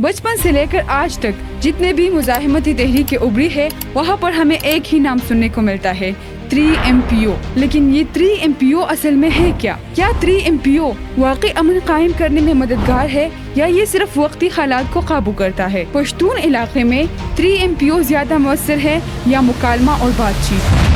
बचपन से लेकर आज तक जितने भी मुजाहिमती तहरीकें उभरी है वहाँ पर हमें एक ही नाम सुनने को मिलता है, 3MPO। लेकिन ये 3MPO असल में है क्या 3MPO वाकई अमन कायम करने में मददगार है या ये सिर्फ वक्ती हालात को काबू करता है? पश्तून इलाके में 3MPO ज्यादा मौसर है या मुकालमा और बातचीत?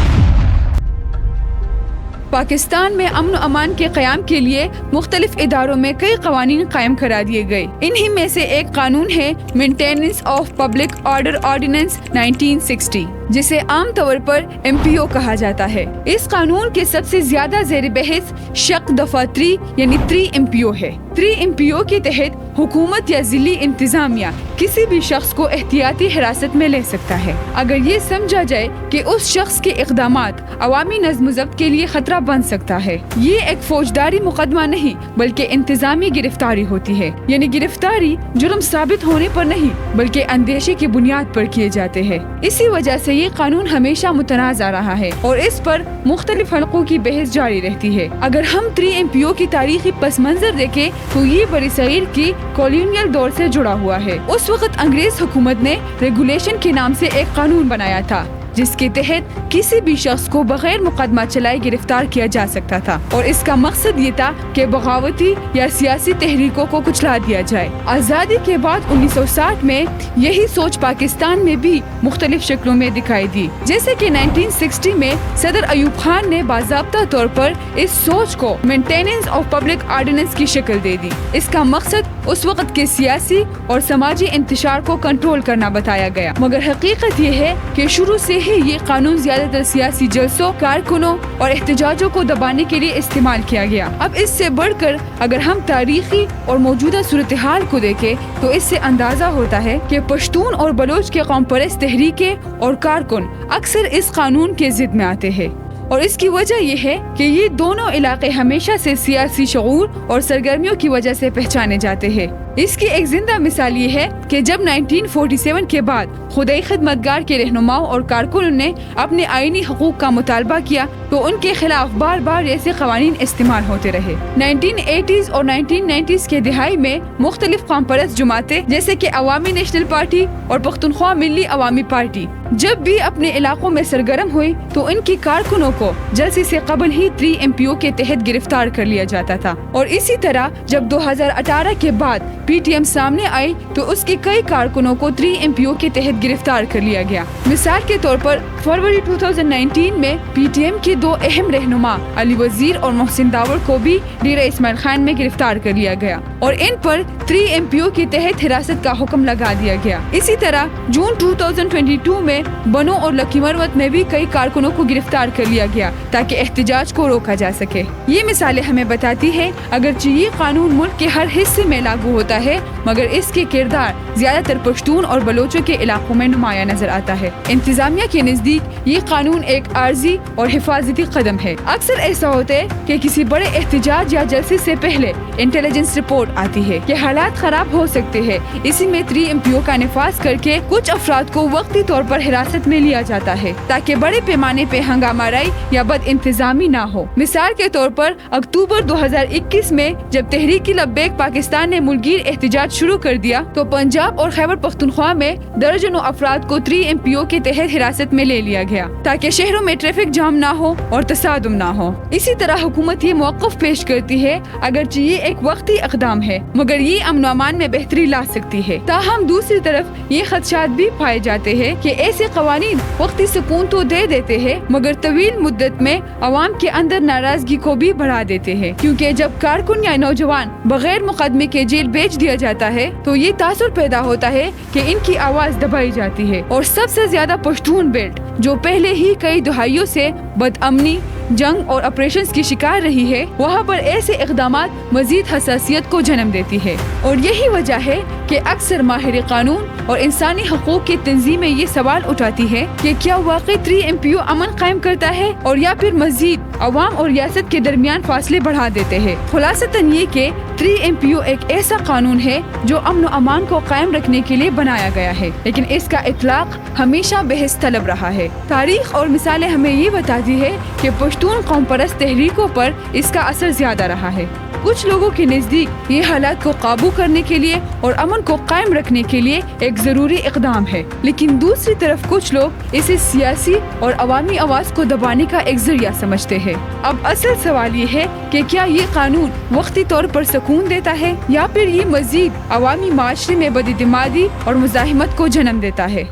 पाकिस्तान में अमन अमान के क़याम के लिए मुख्तलिफ इदारों में कई क़वानीन कायम करा दिए गए। इन्हीं में से एक कानून है maintenance of public order ordinance 1960, जिसे आम तौर पर MPO कहा जाता है। इस कानून के सबसे ज्यादा ज़ेर बहस शक दफा 3 यानी 3MPO है। 3MPO के तहत हुकूमत या ज़िली इंतजामिया किसी भी शख्स को एहतियाती हिरासत में ले सकता है अगर ये समझा जाए कि उस शख्स के इक़दामात अवामी नज़्म ज़ब्त के लिए खतरा बन सकता है। ये एक फौजदारी मुकदमा नहीं बल्कि इंतजामी गिरफ्तारी होती है, यानी गिरफ्तारी जुर्म साबित होने पर नहीं बल्कि अंदेशे की बुनियाद पर किए जाते हैं। इसी वजह से ये कानून हमेशा मुतनाज़ा रहा है और इस पर मुख्तलिफ हलकों की बहस जारी रहती है। अगर हम 3MPO की तारीखी पस मंजर देखें तो ये बड़ी सगीर की कॉलोनियल दौर से जुड़ा हुआ है। उस वक्त अंग्रेज हुकूमत ने रेगुलेशन के नाम से एक कानून बनाया था जिसके तहत किसी भी शख्स को बगैर मुकदमा चलाए गिरफ्तार किया जा सकता था और इसका मकसद ये था कि बगावती या सियासी तहरीकों को कुचला दिया जाए। आज़ादी के बाद 1960 में यही सोच पाकिस्तान में भी मुख्तलिफ शक्लों में दिखाई दी। जैसे कि 1960 में सदर अयूब खान ने बाज़ाब्ता तौर पर इस सोच को मेंटेनेंस ऑफ पब्लिक ऑर्डिनेंस की शक्ल दे दी। इसका मकसद उस वक्त के सियासी और समाजी इंतशार को कंट्रोल करना बताया गया, मगर हकीकत ये है कि शुरू से ये कानून ज्यादातर सियासी जलसों, कारकुनों और एहतजाजों को दबाने के लिए इस्तेमाल किया गया। अब इससे बढ़कर अगर हम तारीखी और मौजूदा सूरत हाल को देखें तो इससे अंदाजा होता है कि पश्तून और बलोच के कौम परस्त तहरीकें और कारकुन अक्सर इस कानून के जिद में आते हैं और इसकी वजह यह है कि ये दोनों इलाके हमेशा से सियासी शऊर और सरगर्मियों की वजह से पहचाने जाते हैं। इसकी एक जिंदा मिसाल ये है कि जब 1947 के बाद खुदाई खिदमतगार के रहनुमाओं और कारकुनों ने अपने आईनी हकूक का मुतालबा किया तो उनके खिलाफ बार बार ऐसे कवानीन इस्तेमाल होते रहे। 1980s और 1990s के दिहाई में मुख्तलिफ कौम परस्त जमातें जैसे कि अवामी नेशनल पार्टी और पख्तूनख्वा मिली अवामी पार्टी जब भी अपने इलाकों में सरगर्म हुई तो इनके कारकुनों को जल्दी से कबल ही 3MPO के तहत गिरफ्तार कर लिया जाता था और इसी तरह जब 2018 के बाद PTM सामने आई तो उसके कई कारकुनों को 3MPO के तहत गिरफ्तार कर लिया गया। मिसाल के तौर पर फरवरी 2019 में PTM के दो अहम रहनुमा अली वजीर और मोहसिन दावर को भी डेरा इस्माइल खान में गिरफ्तार कर लिया गया और इन पर 3MPO के तहत हिरासत का हुक्म लगा दिया गया। इसी तरह जून 2022 में बनो और लकी मरवत में भी कई कारकुनों को गिरफ्तार कर लिया गया ताकि एहतजाज को रोका जा सके। ये मिसालें हमें बताती है अगरचे ये कानून मुल्क के हर हिस्से में लागू होता है मगर इसके किरदार ज्यादातर पश्तून और बलोचों के इलाकों में नुमाया नजर आता है। इंतजामिया के नजदीक ये कानून एक आर्जी और हिफाजती कदम है। अक्सर ऐसा होता है कि किसी बड़े एहतजाज या जलसे से पहले इंटेलिजेंस रिपोर्ट आती है कि हालात खराब हो सकते हैं। इसी में 3MPO का निफाज करके कुछ अफराद को वक्ती तौर पर हिरासत में लिया जाता है ताकि बड़े पैमाने पे हंगामाराई या बद इंतजामी ना हो। मिसाल के तौर पर अक्टूबर 2021 में जब तहरीक लब्बैक पाकिस्तान ने मुल्कीर एहतजाज शुरू कर दिया तो पंजाब और खैबर पख्तूनख्वा में दर्जनों अफराद को 3MPO के तहत हिरासत में ले लिया गया ताकि शहरों में ट्रैफिक जाम ना हो और तसादुम ना हो। इसी तरह हुकूमत ये मौक़िफ़ पेश करती है अगरचे ये एक वक्ती इक़दाम है मगर ये अमन अमान में बेहतरी ला सकती है। ताहम दूसरी तरफ ये खदशात भी पाए जाते हैं कि ऐसे कवानीन वक्ती सुकून तो दे देते हैं मगर तवील मुद्दत में अवाम के अंदर नाराजगी को भी बढ़ा देते हैं, क्योंकि जब कारकुन या नौजवान बगैर मुकदमे के जेल भेज दिया जाता है तो ये तासुर पैदा होता है कि इनकी आवाज दबाई जाती है और सबसे ज्यादा पश्तून बेल्ट जो पहले ही कई दहाइयों से बदअमनी, जंग और ऑपरेशंस की शिकार रही है, वहाँ पर ऐसे इक़दामात मजीद हसासियत को जन्म देती है। और यही वजह है कि अक्सर माहिर कानून और इंसानी हकूक की तंजीमें ये सवाल उठाती है कि क्या वाकई 3MPO अमन कायम करता है और या फिर मजीद अवाम और रियासत के दरमियान फासले बढ़ा देते हैं। खुलासतन ये कि 3MPO एक ऐसा कानून है जो अमन और अमान को कायम रखने के लिए बनाया गया है, लेकिन इसका इतलाक हमेशा बहस तलब रहा है। तारीख और मिसालें हमें ये बताती है कि पश्तून कौम परस्त तहरीकों पर इसका असर ज्यादा रहा है। کچھ لوگوں کے نزدیک یہ حالات کو قابو کرنے کے لیے اور امن کو قائم رکھنے کے لیے ایک ضروری اقدام ہے، لیکن دوسری طرف کچھ لوگ اسے سیاسی اور عوامی آواز کو دبانے کا ایک ذریعہ سمجھتے ہیں۔ اب اصل سوال یہ ہے کہ کیا یہ قانون وقتی طور پر سکون دیتا ہے یا پھر یہ مزید عوامی معاشرے میں بد اعتمادی اور مزاحمت کو جنم دیتا ہے؟